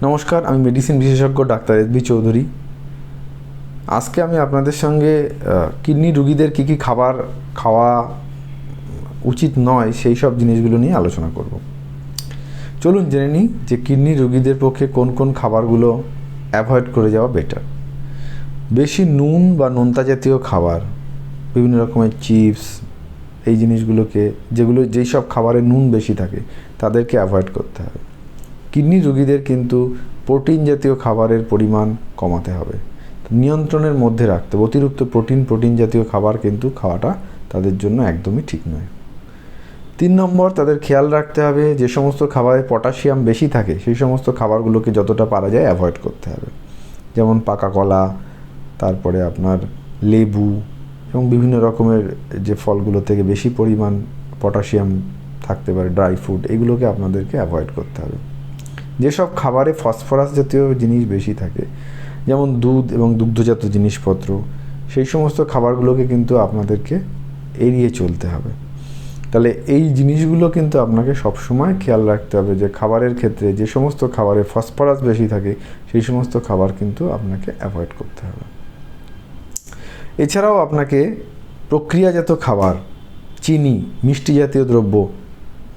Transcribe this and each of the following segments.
নমস্কার, আমি মেডিসিন বিশেষজ্ঞ ডাক্তার এস বি চৌধুরী। আজকে আমি আপনাদের সঙ্গে কিডনি রোগীদের কী কী খাবার খাওয়া উচিত নয় সেই সব জিনিসগুলো নিয়ে আলোচনা করব। চলুন জেনে নিই যে কিডনি রোগীদের পক্ষে কোন কোন খাবারগুলো অ্যাভয়েড করে যাওয়া বেটার। বেশি নুন বা নোনতা জাতীয় খাবার, বিভিন্ন রকমের চিপস, এই জিনিসগুলোকে যেই সব খাবারে নুন বেশি থাকে তাদেরকে অ্যাভয়েড করতে হবে। কিডনি রোগীদের কিন্তু প্রোটিন জাতীয় খাবারের পরিমাণ কমাতে হবে, নিয়ন্ত্রণের মধ্যে রাখতে হবে। অতিরিক্ত প্রোটিন জাতীয় খাবার কিন্তু খাওয়াটা তাদের জন্য একদমই ঠিক নয়। 3 নম্বর, তাদের খেয়াল রাখতে হবে যে সমস্ত খাবারে পটাশিয়াম বেশি থাকে সেই সমস্ত খাবারগুলোকে যতটা পারা যায় অ্যাভয়েড করতে হবে। যেমন পাকা কলা, তারপরে আপনার লেবু এবং বিভিন্ন রকমের যে ফলগুলো থেকে বেশি পরিমাণ পটাশিয়াম থাকতে পারে, ড্রাই ফ্রুট, এগুলোকে আপনাদেরকে অ্যাভয়েড করতে হবে। যেসব খাবারে ফসফরাস জাতীয় জিনিস বেশি থাকে, যেমন দুধ এবং দুগ্ধজাত জিনিসপত্র, সেই সমস্ত খাবারগুলোকে কিন্তু আপনাদেরকে এড়িয়ে চলতে হবে। তাহলে এই জিনিসগুলো কিন্তু আপনাকে সবসময় খেয়াল রাখতে হবে যে খাবারের ক্ষেত্রে যে সমস্ত খাবারে ফসফরাস বেশি থাকে সেই সমস্ত খাবার কিন্তু আপনাকে অ্যাভয়েড করতে হবে। এছাড়াও আপনাকে প্রক্রিয়াজাত খাবার, চিনি, মিষ্টি জাতীয় দ্রব্য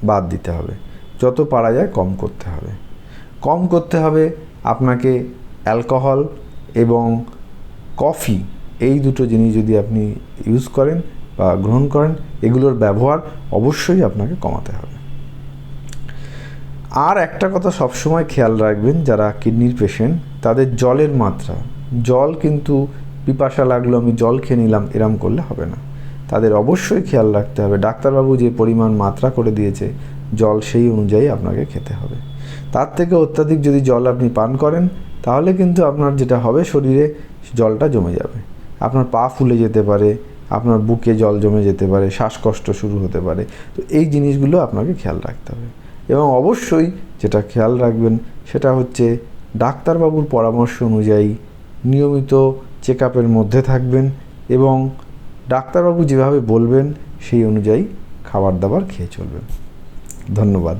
বাদ দিতে হবে, যত পারা যায় কম করতে হবে। কম করতে হবে আপনাকে অ্যালকোহল এবং কফি, এই দুটো জিনিস যদি আপনি ইউজ করেন বা গ্রহণ করেন, এগুলোর ব্যবহার অবশ্যই আপনাকে কমাতে হবে। আর একটা কথা সবসময় খেয়াল রাখবেন, যারা কিডনির পেশেন্ট তাদের জলের মাত্রা, জল কিন্তু পিপাসা লাগলো আমি জল খেয়ে নিলাম এরম করলে হবে না। তাদের অবশ্যই খেয়াল রাখতে হবে ডাক্তারবাবু যে পরিমাণ মাত্রা করে দিয়েছে জল সেই অনুযায়ী আপনাকে খেতে হবে। তার থেকে অত্যাধিক যদি জল আপনি পান করেন তাহলে কিন্তু আপনার যেটা হবে, শরীরে জলটা জমে যাবে, আপনার পা ফুলে যেতে পারে, আপনার বুকে জল জমে যেতে পারে, শ্বাসকষ্ট শুরু হতে পারে। তো এই জিনিসগুলো আপনাকে খেয়াল রাখতে হবে। এবং অবশ্যই যেটা খেয়াল রাখবেন সেটা হচ্ছে ডাক্তারবাবুর পরামর্শ অনুযায়ী নিয়মিত চেক আপের মধ্যে থাকবেন এবং ডাক্তারবাবু যেভাবে বলবেন সেই অনুযায়ী খাবার দাবার খেয়ে চলবেন। ধন্যবাদ।